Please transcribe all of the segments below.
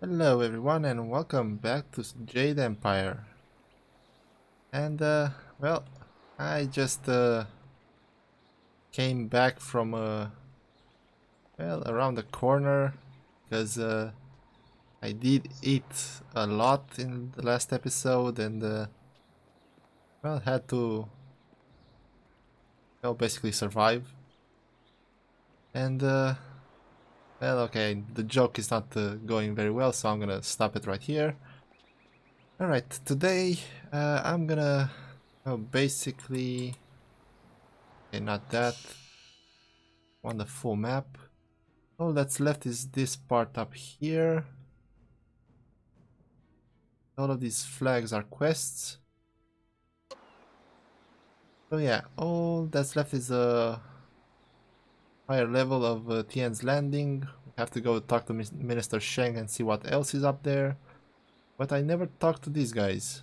Hello everyone and welcome back to Jade Empire. And well, I just came back from around the corner because I did eat a lot in the last episode and had to basically survive. And okay, the joke is not going very well, so I'm gonna stop it right here. Alright, today I'm gonna basically, okay, not that, on the full map. All that's left is this part up here. All of these flags are quests. So yeah, all that's left is a higher level of Tian's Landing. We have to go talk to Minister Sheng and see what else is up there. But I never talked to these guys.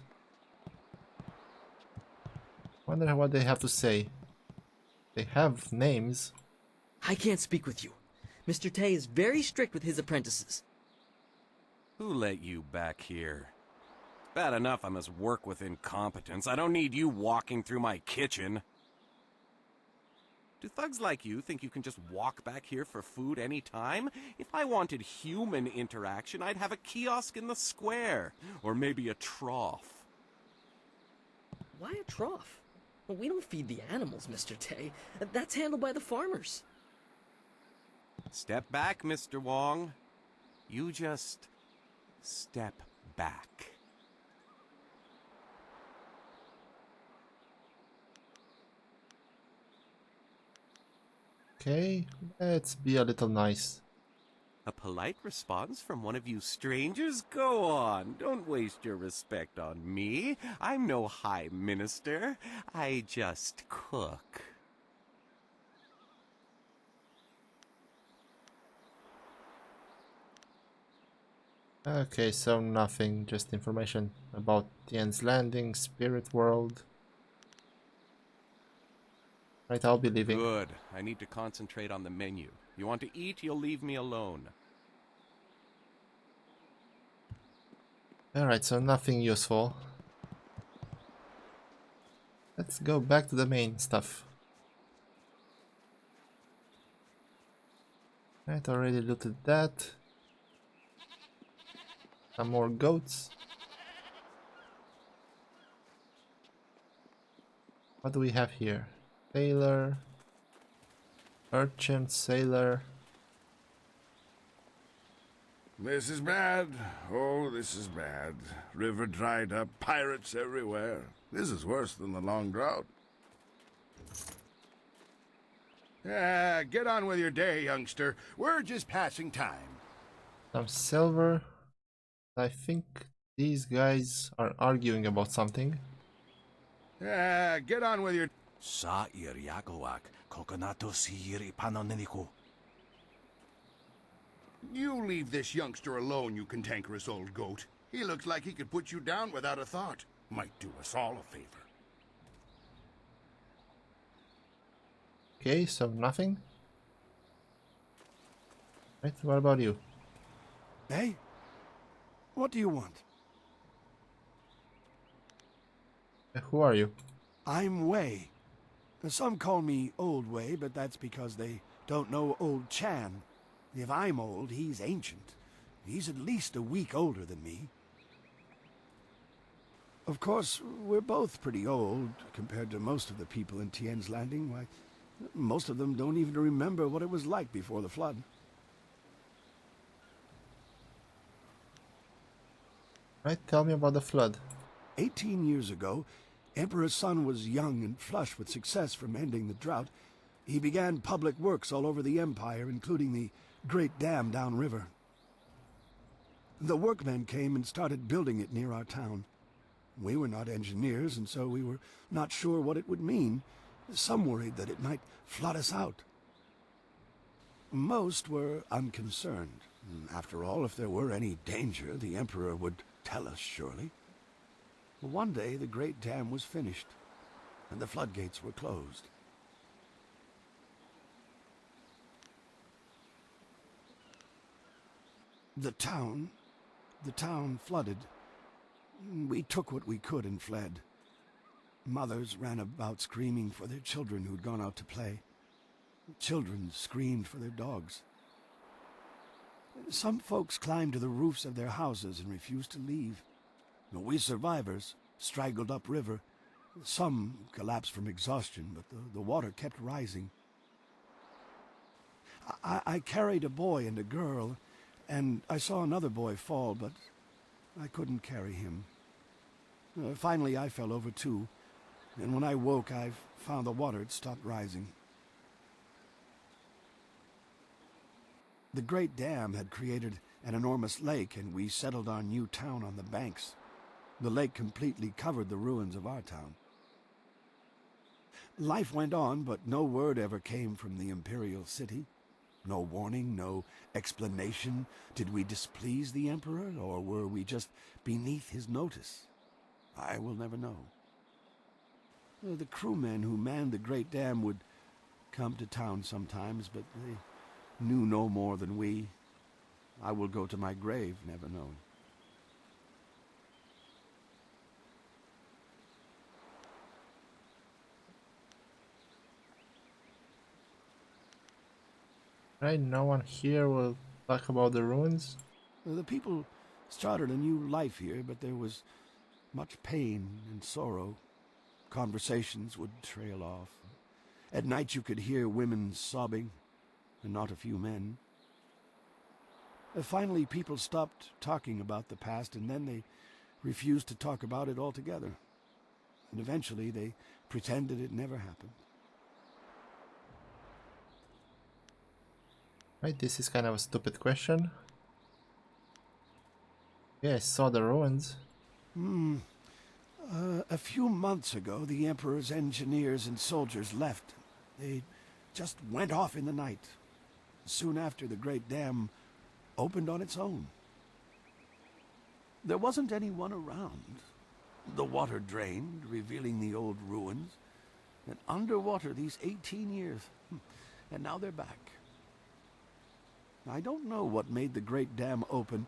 Wonder what they have to say. They have names. I can't speak with you. Mr. Tay is very strict with his apprentices. Who let you back here? Bad enough I must work with incompetence. I don't need you walking through my kitchen. Do thugs like you think you can just walk back here for food any time? If I wanted human interaction, I'd have a kiosk in the square. Or maybe a trough. Why a trough? Well, we don't feed the animals, Mr. Tay. That's handled by the farmers. Step back, Mr. Wong. You just step back. Okay, let's be a little nice. A polite response from one of you strangers? Go on, don't waste your respect on me. I'm no high minister. I just cook. Okay, so nothing, just information about Tian's Landing, Spirit World. Right, I'll be leaving. Good. I need to concentrate on the menu. You want to eat, you'll leave me alone. Alright, so nothing useful. Let's go back to the main stuff. Right, already looted that. Some more goats. What do we have here? Sailor. Urchin, sailor. This is bad. Oh, this is bad. River dried up, pirates everywhere. This is worse than the long drought. Yeah, get on with your day, youngster. We're just passing time. Some silver. I think these guys are arguing about something. Yeah, get on with your... Sa iriagawak, kokonato siri panoniniku. You leave this youngster alone, you cantankerous old goat. He looks like he could put you down without a thought. Might do us all a favor. Okay, so nothing. Right, what about you? Hey? What do you want? Who are you? I'm Wei. Some call me Old Wei, but that's because they don't know Old Chan. If I'm old, he's ancient. He's at least a week older than me. Of course, we're both pretty old compared to most of the people in Tian's Landing. Why, most of them don't even remember what it was like before the flood. Right, tell me about the flood. 18 years ago, Emperor Sun was young and flush with success from ending the drought. He began public works all over the empire, including the great dam downriver. The workmen came and started building it near our town. We were not engineers, and so we were not sure what it would mean. Some worried that it might flood us out. Most were unconcerned. After all, if there were any danger, the Emperor would tell us, surely. One day, the great dam was finished, and the floodgates were closed. The town The town flooded. We took what we could and fled. Mothers ran about screaming for their children who'd gone out to play. Children screamed for their dogs. Some folks climbed to the roofs of their houses and refused to leave. We survivors straggled upriver. Some collapsed from exhaustion, but the water kept rising. I carried a boy and a girl, and I saw another boy fall, but I couldn't carry him. Finally, I fell over too, and when I woke, I found the water had stopped rising. The Great Dam had created an enormous lake, and we settled our new town on the banks. The lake completely covered the ruins of our town. Life went on, but no word ever came from the imperial city. No warning, no explanation. Did we displease the emperor, or were we just beneath his notice? I will never know. The crewmen who manned the Great Dam would come to town sometimes, but they knew no more than we. I will go to my grave never knowing. Right, no one here will talk about the ruins. The people started a new life here, but there was much pain and sorrow. Conversations would trail off. At night you could hear women sobbing, and not a few men. Finally, people stopped talking about the past, and then they refused to talk about it altogether. And eventually they pretended it never happened. Right, this is kind of a stupid question. Yeah, I saw the ruins. A few months ago, the Emperor's engineers and soldiers left. They just went off in the night. Soon after, the Great Dam opened on its own. There wasn't anyone around. The water drained, revealing the old ruins. And underwater these 18 years. And now they're back. I don't know what made the Great Dam open.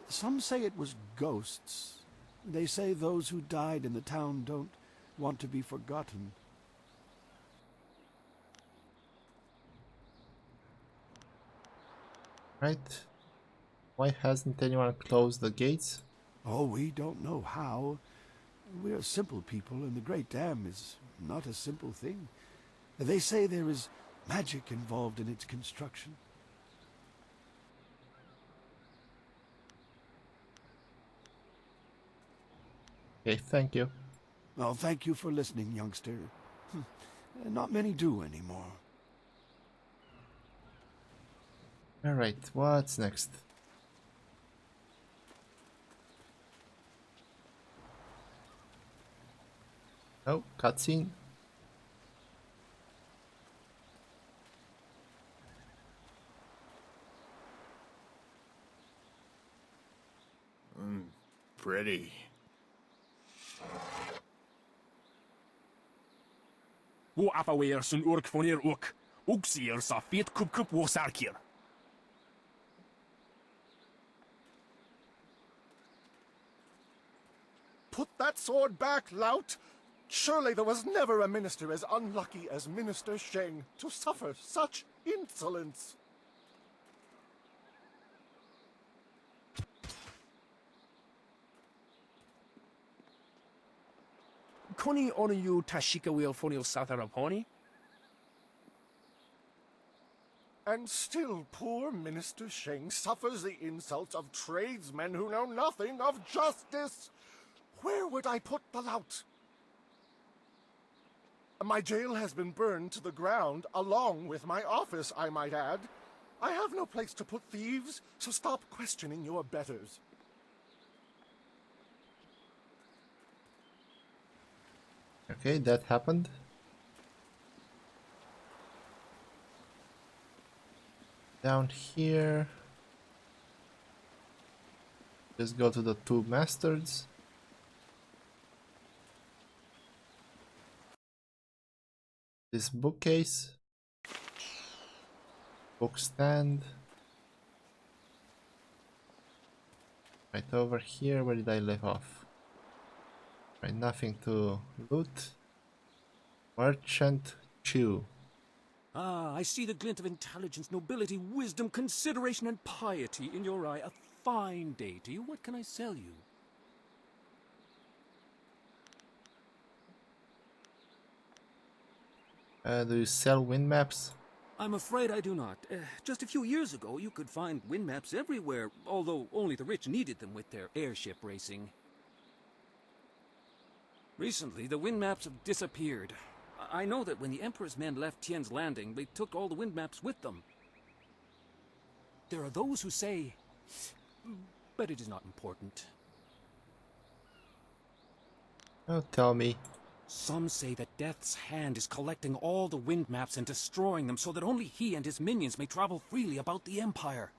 Some say it was ghosts. They say those who died in the town don't want to be forgotten. Right? Why hasn't anyone closed the gates? Oh, we don't know how. We're simple people, and the Great Dam is not a simple thing. They say there is magic involved in its construction. Okay, thank you. Well, thank you for listening, youngster. Not many do anymore. Alright, what's next? Oh, cutscene. Pretty. Wo affaweer sun urk vonneer ook. Ook zeer sa feet kup wo sarkier. Put that sword back, lout! Surely there was never a minister as unlucky as Minister Sheng to suffer such insolence. Koni onu you tashika wheel fonil sataraponi? And still poor Minister Sheng suffers the insults of tradesmen who know nothing of justice. Where would I put the lout? My jail has been burned to the ground, along with my office, I might add. I have no place to put thieves, so stop questioning your betters. Okay, that happened. Down here. Just go to the two masters. This bookcase. Book stand. Right over here, where did I leave off? Right, nothing to loot. Merchant Chew. Ah, I see the glint of intelligence, nobility, wisdom, consideration, and piety in your eye. A fine day to you. What can I sell you? Do you sell wind maps? I'm afraid I do not. Just a few years ago, you could find wind maps everywhere, although only the rich needed them with their airship racing. Recently, the wind maps have disappeared. I know that when the Emperor's men left Tien's Landing, they took all the wind maps with them. There are those who say... but it is not important. Oh, tell me. Some say that Death's Hand is collecting all the wind maps and destroying them so that only he and his minions may travel freely about the Empire.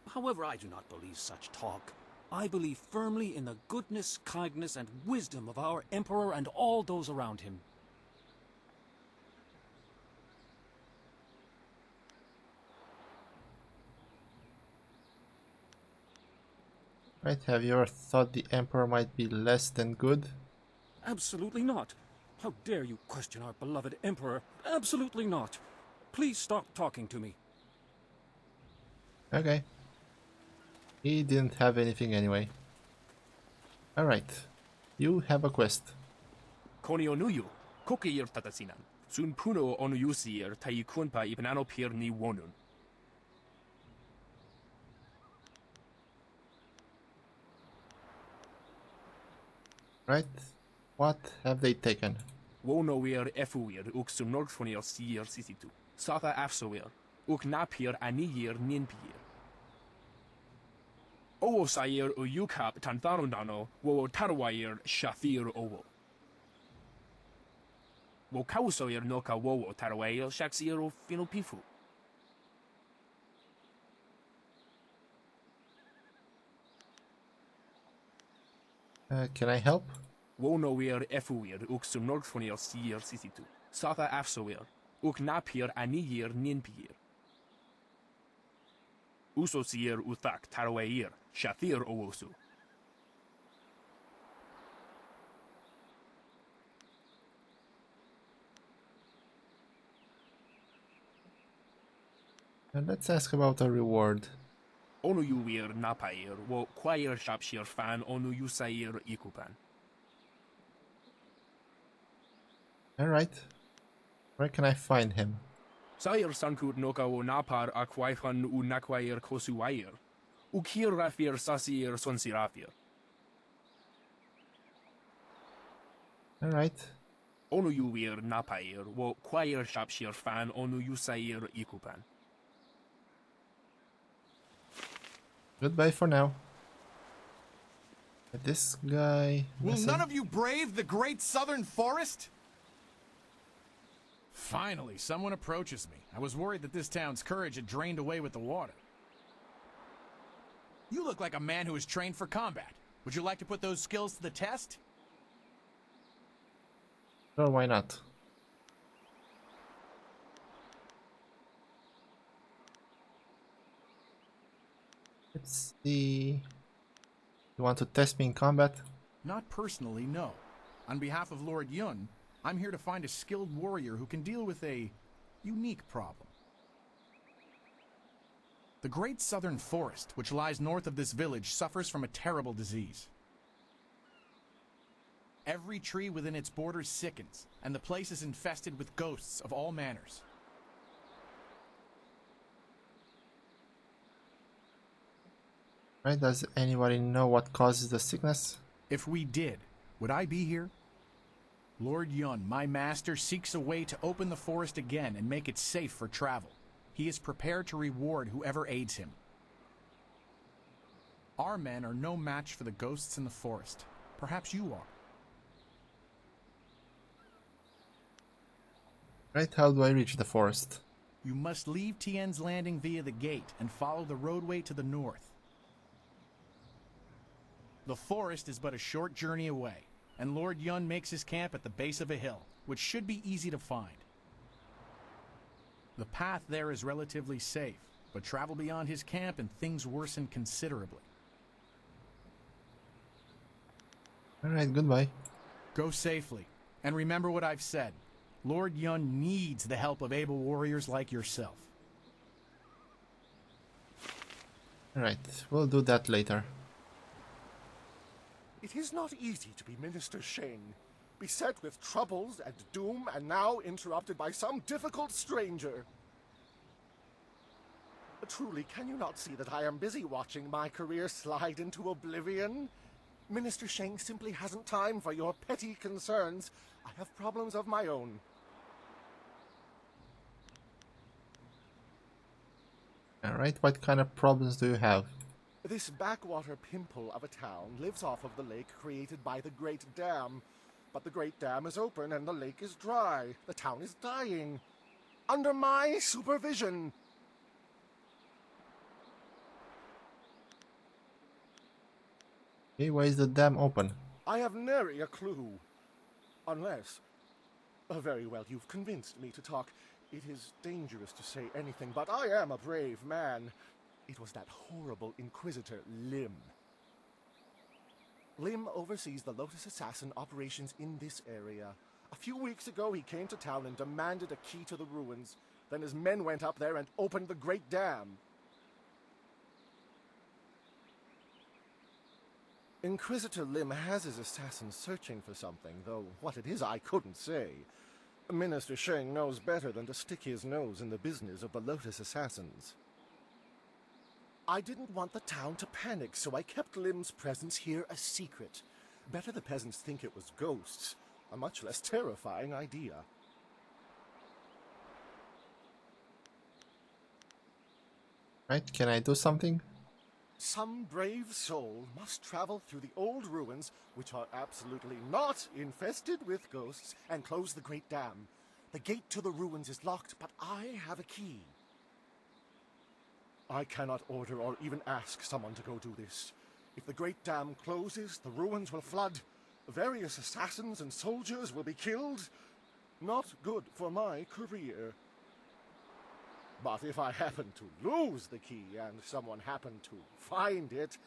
However, I do not believe such talk. I believe firmly in the goodness, kindness, and wisdom of our Emperor and all those around him. Right, have you ever thought the Emperor might be less than good? Absolutely not. How dare you question our beloved Emperor? Absolutely not. Please stop talking to me. Okay. He didn't have anything anyway. Alright. You have a quest. Koni onuyu, kokiyir tatasinan. Sun puno onuyusir taikunpa ipanano pir ni wonun. Right? What have they taken? Wonoir efuir uk sun norgfonir sier sisitu. Sata afsoir uk napir aniyir ninpir. Owo sair uyukap tantharundano wo tarwair shafir owo. Wo kausoir noka wowo tarwair shaksir o finopifu. Can I help? Wonoir efuir uk sun norgfonir sier sisitu. Sata afsoir uk napir aniyir ninpir. Usosir uthak tarwair shafir owosu. Let's ask about a reward. Onuyuir napair wo choir shapshir fan onuyusair ikupan. Alright. Where can I find him? Sair sankut noka wo napar akwaifan u nakwair kosuwair. Ukir rafir sasir sonsirafir. Alright. Onuyuir napair wo choir shapshir fan onuyusair ikupan. Goodbye for now. This guy... Will listen. none of you brave the great southern forest? Finally, someone approaches me. I was worried that this town's courage had drained away with the water. You look like a man who is trained for combat. Would you like to put those skills to the test? Sure, why not? Let's see... You want to test me in combat? Not personally, no. On behalf of Lord Yun, I'm here to find a skilled warrior who can deal with a unique problem. The great southern forest, which lies north of this village, suffers from a terrible disease. Every tree within its borders sickens, and the place is infested with ghosts of all manners. Right, does anybody know what causes the sickness? If we did, would I be here? Lord Yun, my master, seeks a way to open the forest again and make it safe for travel. He is prepared to reward whoever aids him. Our men are no match for the ghosts in the forest. Perhaps you are. Right, how do I reach the forest? You must leave Tien's Landing via the gate and follow the roadway to the north. The forest is but a short journey away, and Lord Yun makes his camp at the base of a hill, which should be easy to find. The path there is relatively safe, but travel beyond his camp and things worsen considerably. Alright, goodbye. Go safely, and remember what I've said. Lord Yun needs the help of able warriors like yourself. Alright, we'll do that later. It is not easy to be Minister Sheng, beset with troubles and doom, and now interrupted by some difficult stranger. Truly, can you not see that I am busy watching my career slide into oblivion? Minister Sheng simply hasn't time for your petty concerns. I have problems of my own. Alright, what kind of problems do you have? This backwater pimple of a town lives off of the lake created by the Great Dam. But the Great Dam is open and the lake is dry. The town is dying. Under my supervision. Hey, why is the dam open? I have nary a clue. Unless... very well, you've convinced me to talk. It is dangerous to say anything, but I am a brave man. It was that horrible Inquisitor, Lim. Lim oversees the Lotus Assassin operations in this area. A few weeks ago, he came to town and demanded a key to the ruins. Then his men went up there and opened the Great Dam. Inquisitor Lim has his assassins searching for something, though what it is I couldn't say. Minister Sheng knows better than to stick his nose in the business of the Lotus Assassins. I didn't want the town to panic, so I kept Lim's presence here a secret. Better the peasants think it was ghosts. A much less terrifying idea. Right, can I do something? Some brave soul must travel through the old ruins, which are absolutely not infested with ghosts, and close the Great Dam. The gate to the ruins is locked, but I have a key. I cannot order or even ask someone to go do this. If the Great Dam closes, the ruins will flood. Various assassins and soldiers will be killed. Not good for my career. But if I happen to lose the key and someone happened to find it,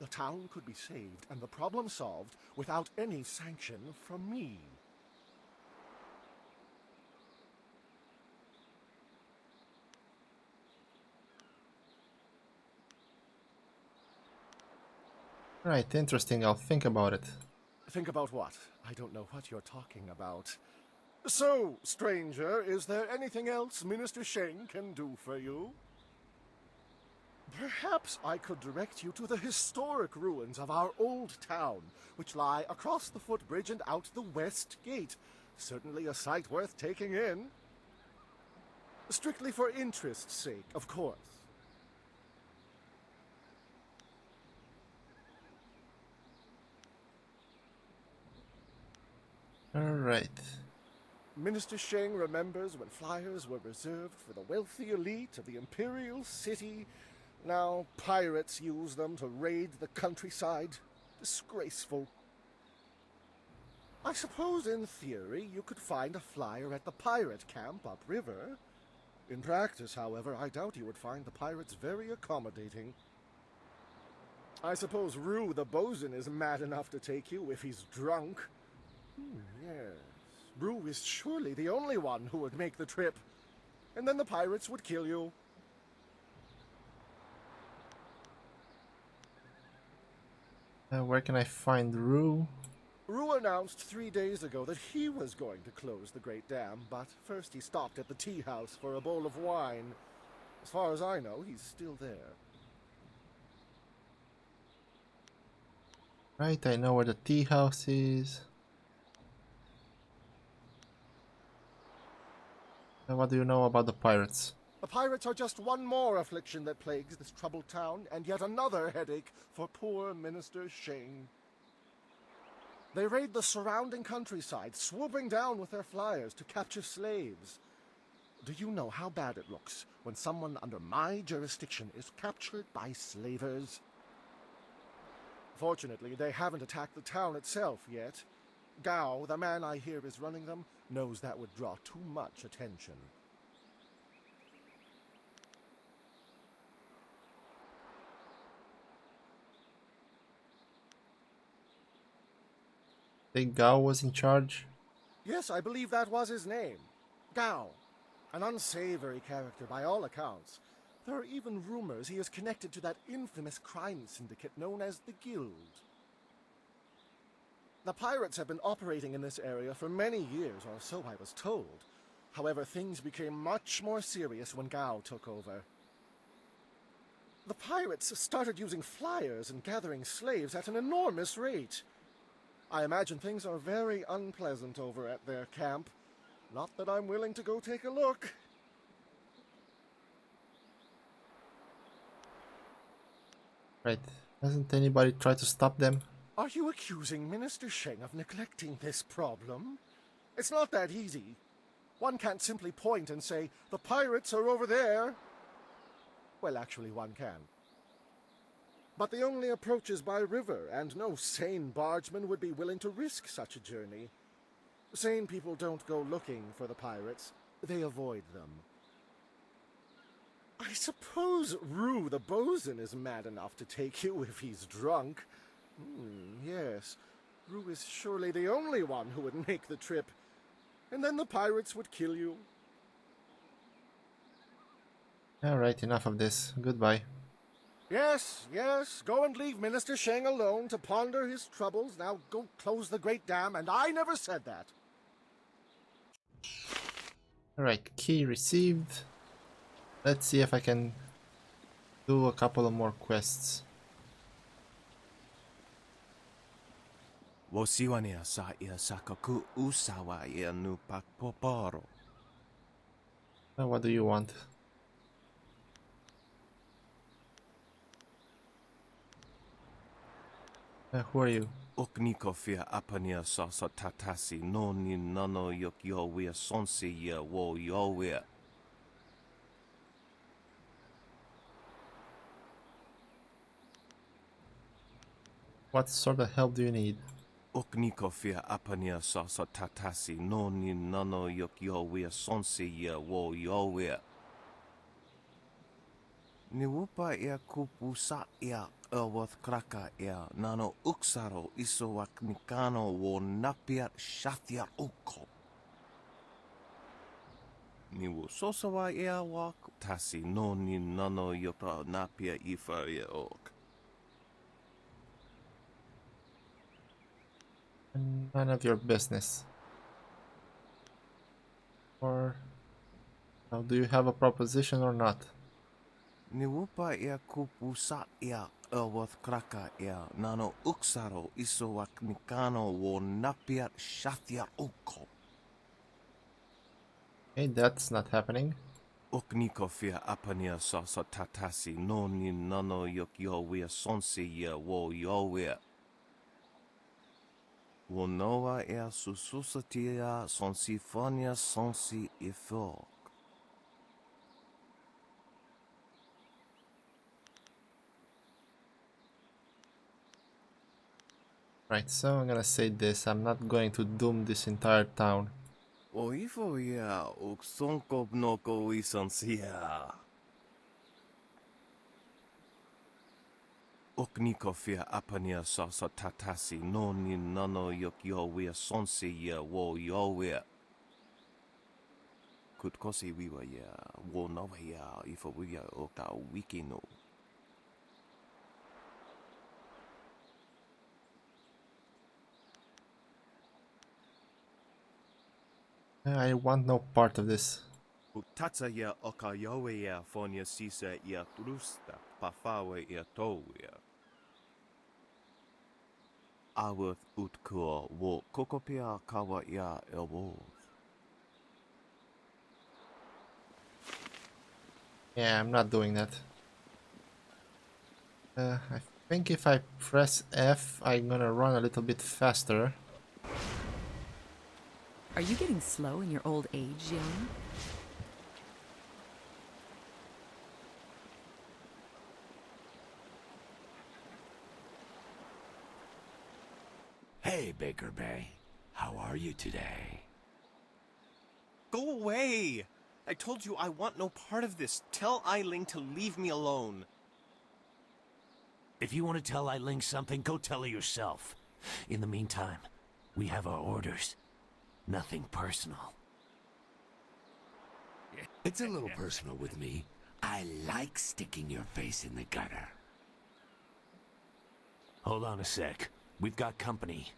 the town could be saved and the problem solved without any sanction from me. Right, interesting, I'll think about it. Think about what? I don't know what you're talking about. So, stranger, is there anything else Minister Sheng can do for you? Perhaps I could direct you to the historic ruins of our old town, which lie across the footbridge and out the west gate. Certainly a sight worth taking in. Strictly for interest's sake, of course. Alright. Minister Sheng remembers when flyers were reserved for the wealthy elite of the Imperial City. Now pirates use them to raid the countryside. Disgraceful. I suppose in theory you could find a flyer at the pirate camp upriver. In practice, however, I doubt you would find the pirates very accommodating. I suppose Rue the bosun is mad enough to take you if he's drunk. Yes. Rue is surely the only one who would make the trip. And then the pirates would kill you. Where can I find Rue? Rue announced 3 days ago that he was going to close the Great Dam, but first he stopped at the tea house for a bowl of wine. As far as I know, he's still there. Right, I know where the tea house is. What do you know about the pirates? The pirates are just one more affliction that plagues this troubled town, and yet another headache for poor Minister Sheng. They raid the surrounding countryside, swooping down with their flyers to capture slaves. Do you know how bad it looks when someone under my jurisdiction is captured by slavers? Fortunately, they haven't attacked the town itself yet. Gao, the man I hear is running them, knows that would draw too much attention. think Gao was in charge? Yes, I believe that was his name. Gao. An unsavory character by all accounts. There are even rumors he is connected to that infamous crime syndicate known as the Guild. The pirates have been operating in this area for many years, or so I was told. However, things became much more serious when Gao took over. The pirates started using flyers and gathering slaves at an enormous rate. I imagine things are very unpleasant over at their camp. Not that I'm willing to go take a look. Right. Hasn't anybody tried to stop them? Are you accusing Minister Sheng of neglecting this problem? It's not that easy. One can't simply point and say, the pirates are over there. Well, actually, one can. But the only approach is by river, and no sane bargeman would be willing to risk such a journey. Sane people don't go looking for the pirates. They avoid them. I suppose Rue the bosun is mad enough to take you if he's drunk. Yes, Rue is surely the only one who would make the trip. And then the pirates would kill you. Alright, enough of this. Goodbye. Yes, go and leave Minister Sheng alone to ponder his troubles. Now go close the great dam, and I never said that. Alright, key received. Let's see if I can do a couple of more quests. Wosiwania sa ia sakaku usawa ia nu pakpoporo. What do you want? Who are you? Oknikofia apania sasa tatasi no ni nano yok yowia sonsi ya wo yowia. What sort of help do you need? Oknikofia apania sasa tatasi no ni nano yok yowia sonsi ya wo yowia. Niwupa ia kupu sa ia Elworth kraka ia nano uksaro isowak nikano wo napiat shathia uko. Niwu sosawa ia wak tasi no ni nano yota napia ifa ia ok. None of your business. Or now, do you have a proposition or not? Niwupa ia kupu sa ia Elworth kraka ia nano uksaro isowak nikano wo napiat shathia uko. Okay, that's not happening. Oknikofia apania sasa tatasi no ni nano yok yowia sonsi ia wo yowia. Wo noa ea sususatia sonsi fonia sonsi ifok. Right, so I'm gonna say this. I'm not going to doom this entire town. O ifo ia uksonko noko isansia. Oknikofia apania sasa tatasi no ni nano yok yowia sonsi ia wo yowia. Kutkosi wiwa ia wo noa ia ifo ia oka wikino. I want no part of this. Utatsa ia oka yowe ia fonia sisa ia trusta pafawe ia towia. Aworth utkuo wo kokopia kawa ia elwoth. Yeah, I'm not doing that. I think if I press F, I'm gonna run a little bit faster. Are you getting slow in your old age, young? Hey, Baker Bay. How are you today? Go away! I told you I want no part of this. Tell Eiling to leave me alone. If you want to tell Eiling something, go tell her yourself. In the meantime, We have our orders. Nothing personal. It's a little personal with me. I like sticking your face in the gutter. Hold on a sec. We've got company.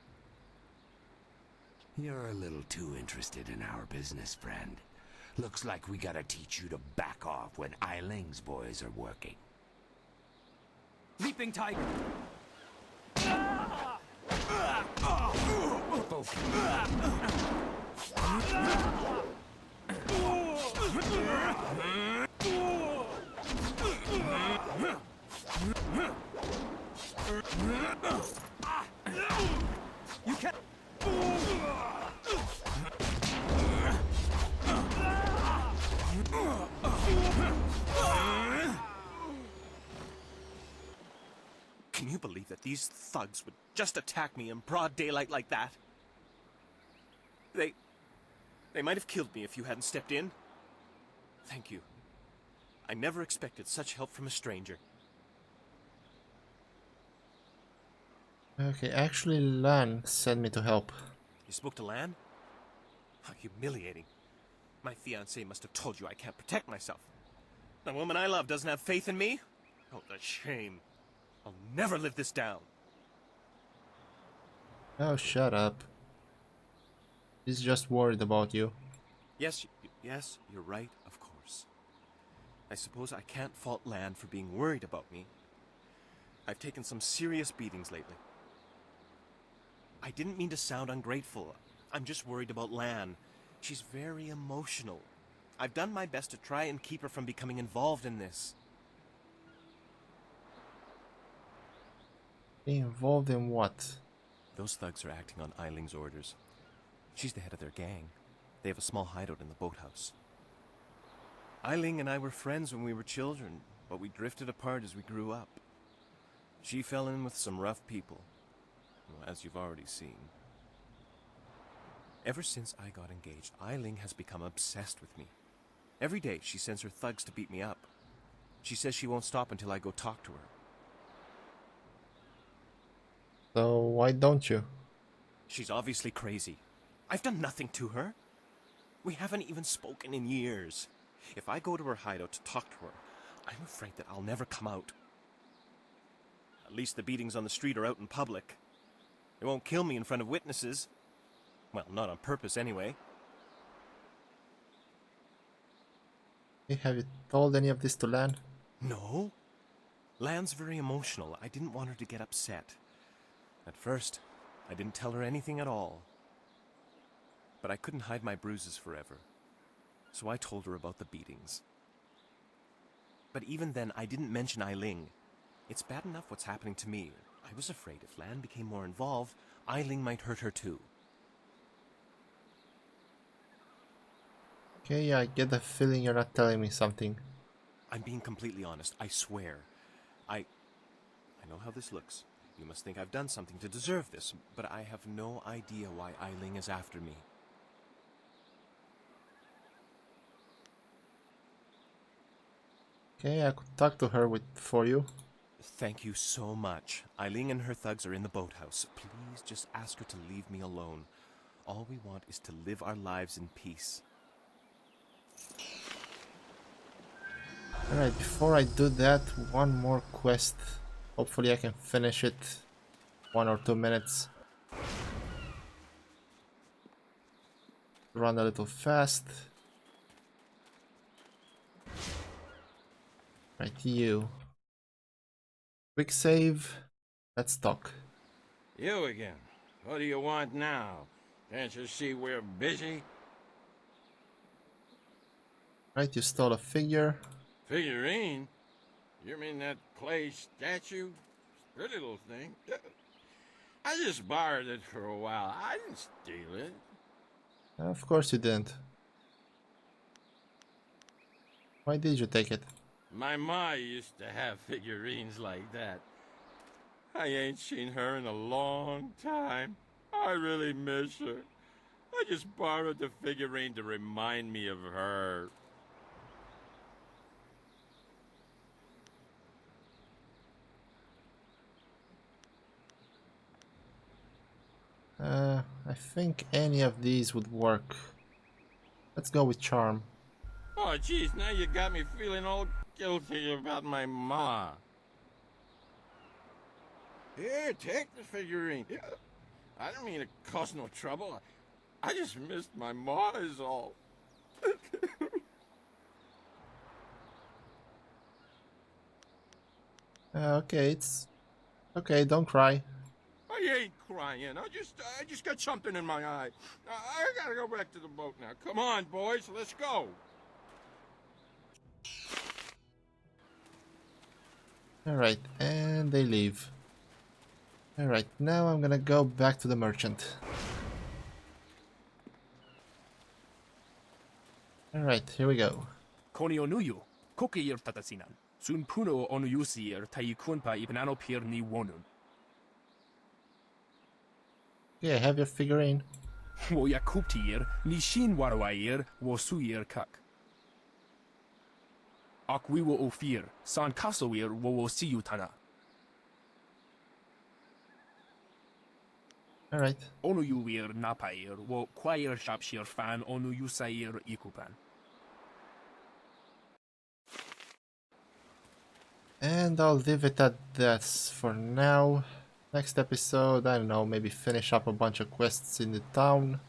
You're a little too interested in our business, friend. Looks like we gotta teach you to back off when Eiling's boys are working. Leaping tiger! You can't. Can you believe that these thugs would just attack me in broad daylight like that? They might have killed me if you hadn't stepped in. Thank you. I never expected such help from a stranger. Okay, actually Lan sent me to help. You spoke to Lan? How humiliating. My fiancée must have told you I can't protect myself. The woman I love doesn't have faith in me? Oh, the shame. I'll never live this down. Oh, shut up. He's just worried about you. Yes, you're right, of course. I suppose I can't fault Lan for being worried about me. I've taken some serious beatings lately. I didn't mean to sound ungrateful. I'm just worried about Lan. She's very emotional. I've done my best to try and keep her from becoming involved in this. Involved in what? Those thugs are acting on Eiling's orders. She's the head of their gang. They have a small hideout in the boathouse. Eiling and I were friends when we were children, but we drifted apart as we grew up. She fell in with some rough people, as you've already seen. Ever since I got engaged, Eiling has become obsessed with me. Every day she sends her thugs to beat me up. She says she won't stop until I go talk to her. So why don't you? She's obviously crazy. I've done nothing to her. We haven't even spoken in years. If I go to her hideout to talk to her, I'm afraid that I'll never come out. At least the beatings on the street are out in public. They won't kill me in front of witnesses. Well, not on purpose anyway. Hey, have you told any of this to Lan? No. Lan's very emotional. I didn't want her to get upset. At first, I didn't tell her anything at all. But I couldn't hide my bruises forever. So I told her about the beatings. But even then, I didn't mention Eiling. It's bad enough what's happening to me. I was afraid if Lan became more involved, Eiling might hurt her too. Okay, yeah, I get the feeling you're not telling me something. I'm being completely honest, I swear. I know how this looks. You must think I've done something to deserve this, but I have no idea why Eiling is after me. Okay, I could talk to her for you. Thank you so much. Eiling and her thugs are in the boathouse. Please just ask her to leave me alone. All we want is to live our lives in peace. Alright, before I do that, one more quest. Hopefully I can finish it 1 or 2 minutes. Run a little fast. Right, you. Quick save. Let's talk. You again. What do you want now? Can't you see we're busy? Right, you stole a figure. Figurine? You mean that clay statue? Pretty little thing. I just borrowed it for a while. I didn't steal it. Of course you didn't. Why did you take it? My ma used to have figurines like that. I ain't seen her in a long time. I really miss her. I just borrowed the figurine to remind me of her. I think any of these would work. Let's go with charm. Oh, jeez, now you got me feeling all guilty about my ma. Here, take the figurine. Yeah. I didn't mean to cause no trouble. I just missed my ma is all. Okay, it's okay, don't cry. I ain't crying. I just got something in my eye. I gotta go back to the boat now. Come on, boys, let's go. Alright, and they leave. Alright, now I'm gonna go back to the merchant. Alright, here we go. Konio nuyu, kokeir tatasinan. Sun puno onuyusir taikunpa ipanano pir ni wonun. Yeah, have your figurine. Wo yakuptir, ni shin warwair, wo suir kak. Akwi wo ofir, san kasoir wo siyutana. Alright. Onuyuir napair, wo kwair shapshir fan onuyusair ikupan. And I'll leave it at this for now. Next episode, I don't know, maybe finish up a bunch of quests in the town.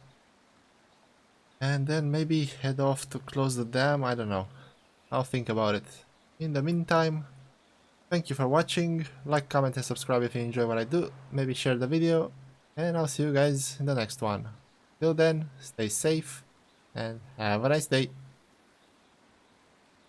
And then maybe head off to close the dam, I don't know. I'll think about it. In the meantime, thank you for watching. Like, comment and subscribe if you enjoy what I do. Maybe share the video. And I'll see you guys in the next one. Till then, stay safe and have a nice day.